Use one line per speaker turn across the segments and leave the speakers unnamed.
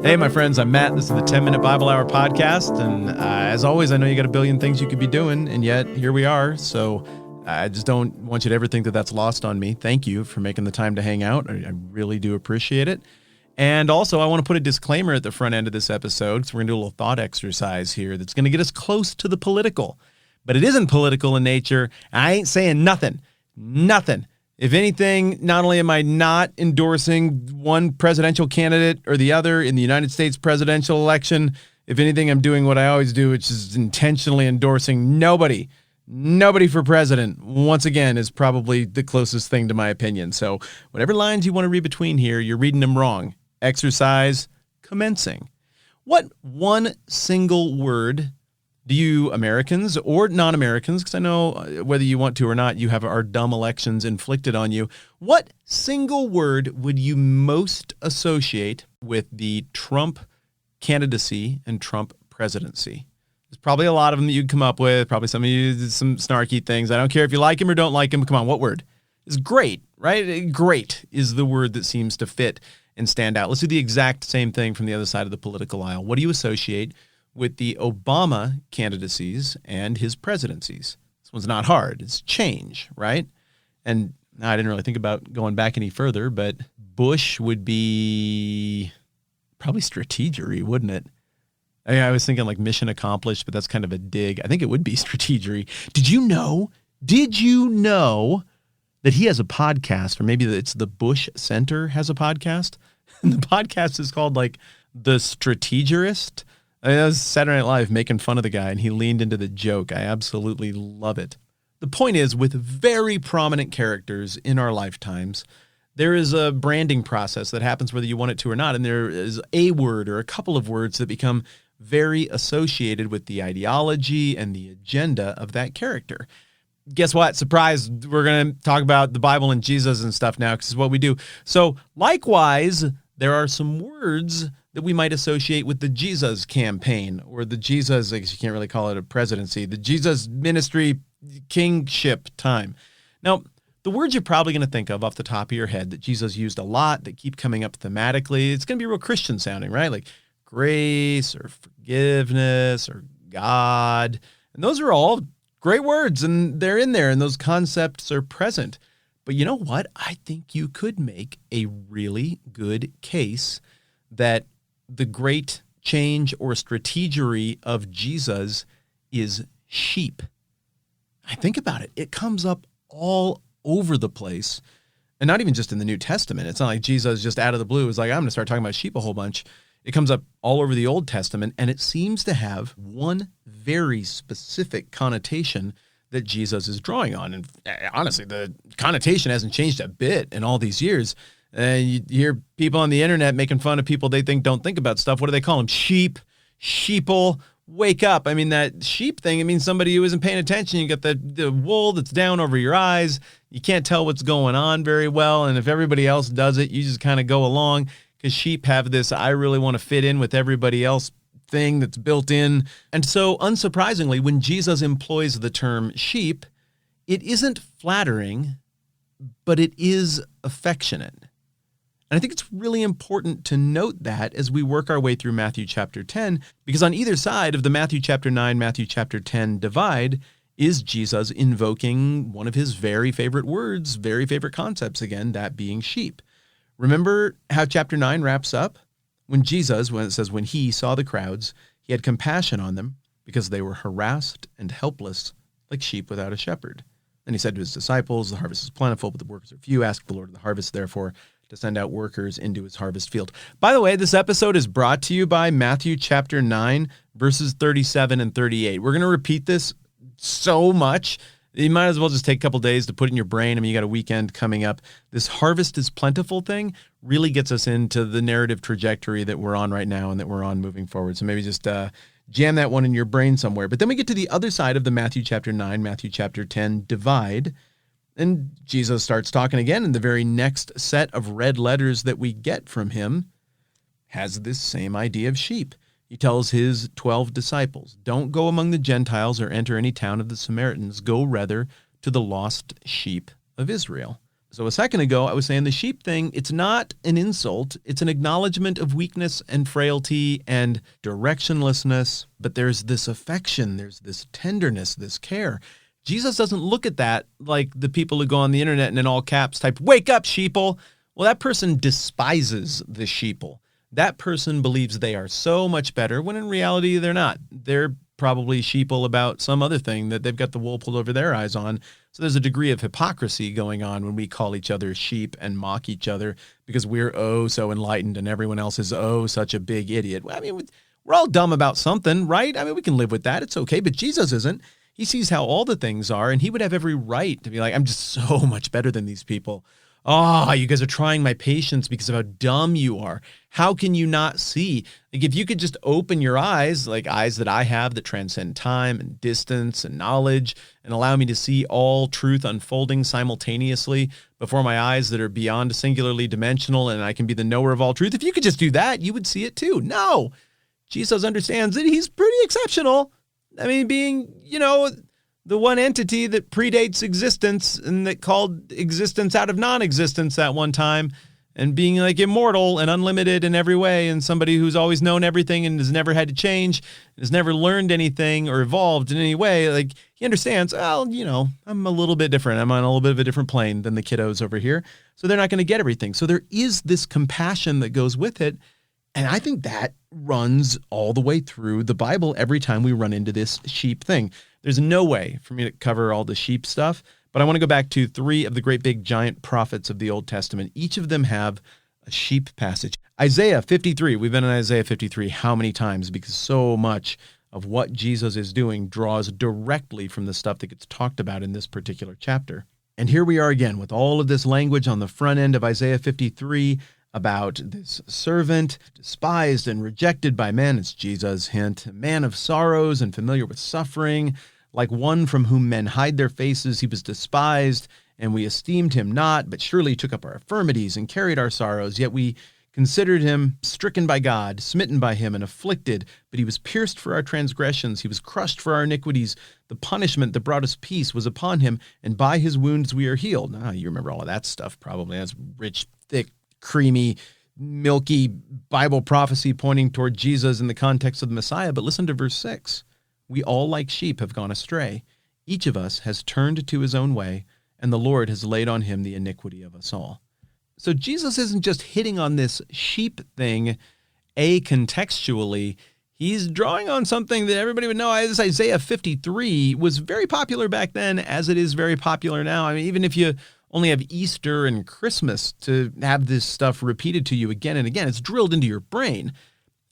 Hey, my friends, I'm Matt. This is the 10-Minute Bible Hour podcast. And as always, I know you got a billion things you could be doing, and yet here we are. So I just don't want you to ever think that that's lost on me. Thank you for making the time to hang out. I really do appreciate it. And also, I want to put a disclaimer at the front end of this episode, because we're going to do a little thought exercise here that's going to get us close to the political. But it isn't political in nature. I ain't saying nothing. If anything, not only am I not endorsing one presidential candidate or the other in the United States presidential election, if anything, I'm doing what I always do, which is intentionally endorsing nobody. Nobody for president, once again, is probably the closest thing to my opinion. So whatever lines you want to read between here, you're reading them wrong. Exercise commencing. What one single word do you Americans or non-Americans, because I know whether you want to or not, you have our dumb elections inflicted on you. What single word would you most associate with the Trump candidacy and Trump presidency? There's probably a lot of them that you'd come up with. Probably some of you did some snarky things. I don't care if you like him or don't like him. Come on, what word? It's great, right? Great is the word that seems to fit and stand out. Let's do the exact same thing from the other side of the political aisle. What do you associate with the Obama candidacies and his presidencies? This one's not hard. It's change, right? And I didn't really think about going back any further, but Bush would be probably strategery, wouldn't it? I was thinking like mission accomplished, but that's kind of a dig. I think it would be strategery. Did you know that he has a podcast, or maybe it's the Bush Center has a podcast? And the podcast is called like The Strategurist. That was Saturday Night Live making fun of the guy, and he leaned into the joke. I absolutely love it. The point is, with very prominent characters in our lifetimes, there is a branding process that happens whether you want it to or not, and there is a word or a couple of words that become very associated with the ideology and the agenda of that character. Guess what? Surprise, we're going to talk about the Bible and Jesus and stuff now, because it's what we do. So likewise, there are some words that we might associate with the Jesus campaign, or the Jesus, I guess you can't really call it a presidency, the Jesus ministry kingship time. Now, the words you're probably going to think of off the top of your head that Jesus used a lot, that keep coming up thematically, it's going to be real Christian sounding, right? Like grace or forgiveness or God. And those are all great words, and they're in there, and those concepts are present. But you know what? I think you could make a really good case that the great change or strategery of Jesus is sheep. I think about it. It comes up all over the place, and not even just in the New Testament. It's not like Jesus just out of the blue is like, I'm going to start talking about sheep a whole bunch. It comes up all over the Old Testament, and it seems to have one very specific connotation that Jesus is drawing on. And honestly, the connotation hasn't changed a bit in all these years. You hear people on the internet making fun of people they think don't think about stuff. What do they call them? Sheep, sheeple, wake up. I mean, that sheep thing, it means somebody who isn't paying attention. You got the wool that's down over your eyes. You can't tell what's going on very well. And if everybody else does it, you just kind of go along, because sheep have this, I really want to fit in with everybody else thing that's built in. And so unsurprisingly, when Jesus employs the term sheep, it isn't flattering, but it is affectionate. And I think it's really important to note that as we work our way through Matthew chapter 10, because on either side of the Matthew chapter 9, Matthew chapter 10 divide is Jesus invoking one of his very favorite words, very favorite concepts, again, that being sheep. Remember how chapter 9 wraps up? When Jesus, when it says, when he saw the crowds, he had compassion on them because they were harassed and helpless like sheep without a shepherd. Then he said to his disciples, the harvest is plentiful, but the workers are few. Ask the Lord of the harvest, therefore, to send out workers into his harvest field. By the way, this episode is brought to you by Matthew chapter 9, verses 37 and 38. We're going to repeat this so much. You might as well just take a couple days to put it in your brain. I mean, you got a weekend coming up. This harvest is plentiful thing really gets us into the narrative trajectory that we're on right now and that we're on moving forward. So maybe just jam that one in your brain somewhere. But then we get to the other side of the Matthew chapter 9, Matthew chapter 10 divide. And Jesus starts talking again, and the very next set of red letters that we get from him has this same idea of sheep. He tells his 12 disciples, don't go among the Gentiles or enter any town of the Samaritans. Go rather to the lost sheep of Israel. So a second ago, I was saying the sheep thing, it's not an insult. It's an acknowledgement of weakness and frailty and directionlessness. But there's this affection, there's this tenderness, this care. Jesus doesn't look at that like the people who go on the internet and in all caps type, "Wake up, sheeple." Well, that person despises the sheeple. That person believes they are so much better when in reality they're not. They're probably sheeple about some other thing that they've got the wool pulled over their eyes on. So there's a degree of hypocrisy going on when we call each other sheep and mock each other because we're so enlightened and everyone else is such a big idiot. Well, I mean, we're all dumb about something, right? I mean, we can live with that. It's okay. But Jesus isn't. He sees how all the things are, and he would have every right to be like, "I'm just so much better than these people. Oh, you guys are trying my patience because of how dumb you are. How can you not see?" Like, if you could just open your eyes, like eyes that I have that transcend time and distance and knowledge, and allow me to see all truth unfolding simultaneously before my eyes that are beyond singularly dimensional, and I can be the knower of all truth. If you could just do that, you would see it too. No, Jesus understands that he's pretty exceptional. I mean, being, the one entity that predates existence and that called existence out of non-existence at one time, and being like immortal and unlimited in every way, and somebody who's always known everything and has never had to change, has never learned anything or evolved in any way. Like, he understands, well, I'm a little bit different. I'm on a little bit of a different plane than the kiddos over here. So they're not going to get everything. So there is this compassion that goes with it. And I think that runs all the way through the Bible every time we run into this sheep thing. There's no way for me to cover all the sheep stuff, but I want to go back to 3 of the great big giant prophets of the Old Testament. Each of them have a sheep passage. Isaiah 53, we've been in Isaiah 53 how many times? Because so much of what Jesus is doing draws directly from the stuff that gets talked about in this particular chapter. And here we are again with all of this language on the front end of Isaiah 53 about this servant, despised and rejected by men. It's Jesus' hint. A man of sorrows and familiar with suffering, like one from whom men hide their faces. He was despised, and we esteemed him not, but surely he took up our infirmities and carried our sorrows. Yet we considered him stricken by God, smitten by him, and afflicted. But he was pierced for our transgressions. He was crushed for our iniquities. The punishment that brought us peace was upon him, and by his wounds we are healed. Now, you remember all of that stuff probably. That's rich, thick, creamy, milky Bible prophecy pointing toward Jesus in the context of the Messiah. But listen to verse 6. We all like sheep have gone astray. Each of us has turned to his own way, and the Lord has laid on him the iniquity of us all. So Jesus isn't just hitting on this sheep thing acontextually. He's drawing on something that everybody would know. As Isaiah 53 was very popular back then, as it is very popular now. I mean, even if you only have Easter and Christmas to have this stuff repeated to you again and again, it's drilled into your brain.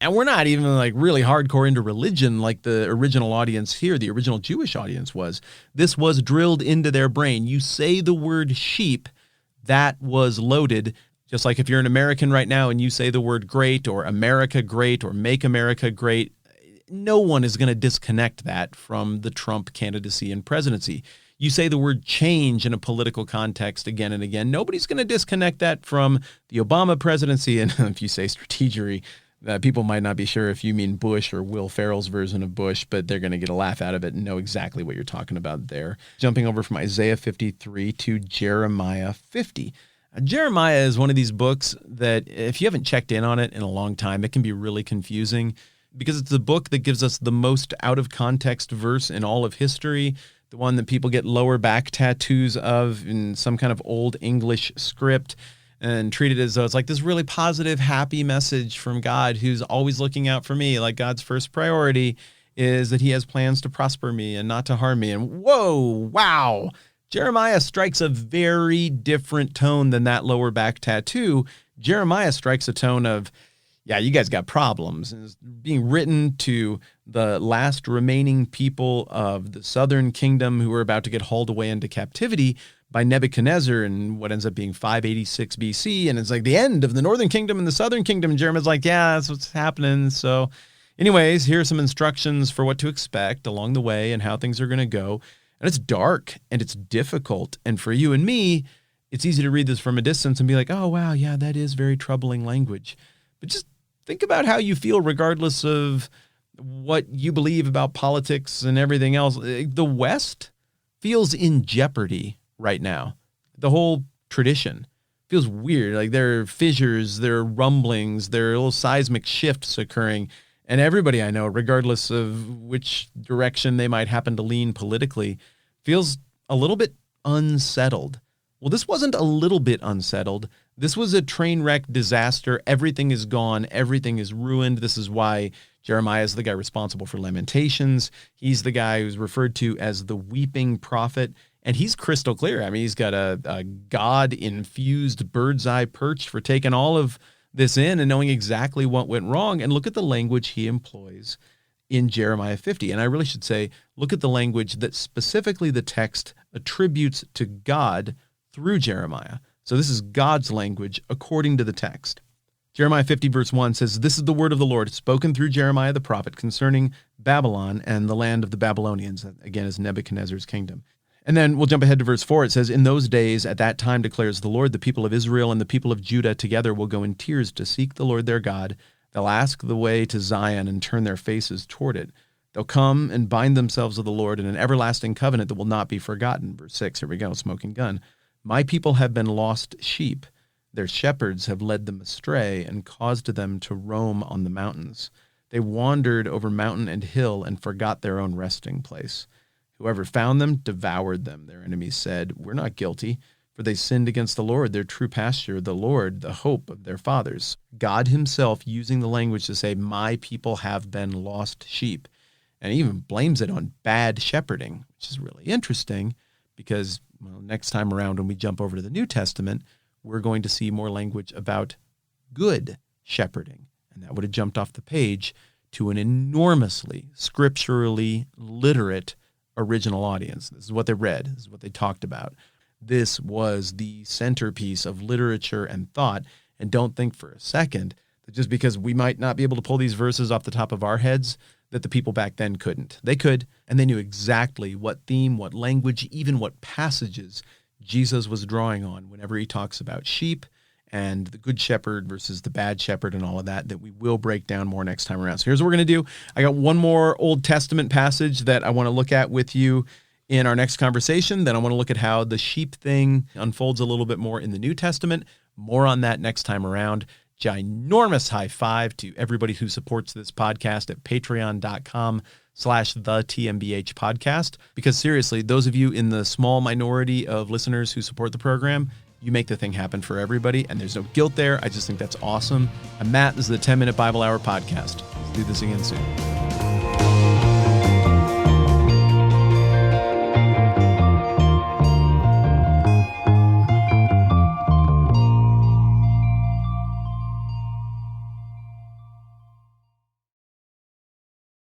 And we're not even like really hardcore into religion like the original audience here, the original Jewish audience was. This was drilled into their brain. You say the word sheep, that was loaded. Just like if you're an American right now and you say the word great or America great or make America great, no one is going to disconnect that from the Trump candidacy and presidency. You say the word change in a political context again and again, nobody's going to disconnect that from the Obama presidency. And if you say strategery, people might not be sure if you mean Bush or Will Ferrell's version of Bush, but they're going to get a laugh out of it and know exactly what you're talking about there. Jumping over from Isaiah 53 to Jeremiah 50. Jeremiah is one of these books that if you haven't checked in on it in a long time, it can be really confusing because it's the book that gives us the most out-of-context verse in all of history, the one that people get lower back tattoos of in some kind of old English script and treat it as though it's like this really positive, happy message from God who's always looking out for me. Like God's first priority is that he has plans to prosper me and not to harm me. And whoa, wow. Jeremiah strikes a very different tone than that lower back tattoo. Jeremiah strikes a tone of, yeah, you guys got problems. And it's being written to the last remaining people of the southern kingdom who are about to get hauled away into captivity by Nebuchadnezzar in what ends up being 586 BC. And it's like the end of the northern kingdom and the southern kingdom. And Jeremiah's like, yeah, that's what's happening. So anyways, here are some instructions for what to expect along the way and how things are going to go. And it's dark and it's difficult. And for you and me, it's easy to read this from a distance and be like, oh, wow, yeah, that is very troubling language. But just think about how you feel regardless of what you believe about politics and everything else. The West feels in jeopardy right now. The whole tradition. Feels weird. Like there are fissures, there are rumblings, there are little seismic shifts occurring. And everybody I know, regardless of which direction they might happen to lean politically, feels a little bit unsettled. Well, this wasn't a little bit unsettled. This was a train wreck disaster. Everything is gone. Everything is ruined. This is why Jeremiah is the guy responsible for Lamentations. He's the guy who's referred to as the weeping prophet. And he's crystal clear. I mean, he's got a God-infused bird's eye perch for taking all of this in and knowing exactly what went wrong. And look at the language he employs in Jeremiah 50. And I really should say, look at the language that specifically the text attributes to God through Jeremiah. So this is God's language according to the text. Jeremiah 50 verse 1 says, "This is the word of the Lord spoken through Jeremiah the prophet concerning Babylon and the land of the Babylonians." That, again, is Nebuchadnezzar's kingdom. And then we'll jump ahead to verse 4. It says, "In those days, at that time, declares the Lord, the people of Israel and the people of Judah together will go in tears to seek the Lord their God. They'll ask the way to Zion and turn their faces toward it. They'll come and bind themselves with the Lord in an everlasting covenant that will not be forgotten." Verse 6, here we go, smoking gun. "My people have been lost sheep. Their shepherds have led them astray and caused them to roam on the mountains. They wandered over mountain and hill and forgot their own resting place. Whoever found them devoured them. Their enemies said, 'We're not guilty, for they sinned against the Lord, their true pasture, the Lord, the hope of their fathers.'" God himself using the language to say, "My people have been lost sheep." And he even blames it on bad shepherding, which is really interesting because, well, next time around when we jump over to the New Testament, we're going to see more language about good shepherding. And that would have jumped off the page to an enormously scripturally literate original audience. This is what they read. This is what they talked about. This was the centerpiece of literature and thought. And don't think for a second that just because we might not be able to pull these verses off the top of our heads, that the people back then couldn't. They could, and they knew exactly what theme, what language, even what passages Jesus was drawing on whenever he talks about sheep and the good shepherd versus the bad shepherd and all of that we will break down more next time around. So here's what we're going to do. I got one more Old Testament passage that I want to look at with you in our next conversation. Then I want to look at how the sheep thing unfolds a little bit more in the New Testament. More on that next time around. Ginormous high five to everybody who supports this podcast at patreon.com/the-TMBH podcast. Because seriously, those of you in the small minority of listeners who support the program, you make the thing happen for everybody, and there's no guilt there. I just think that's awesome. I'm Matt. This is the 10-Minute Bible Hour podcast. Let's do this again soon.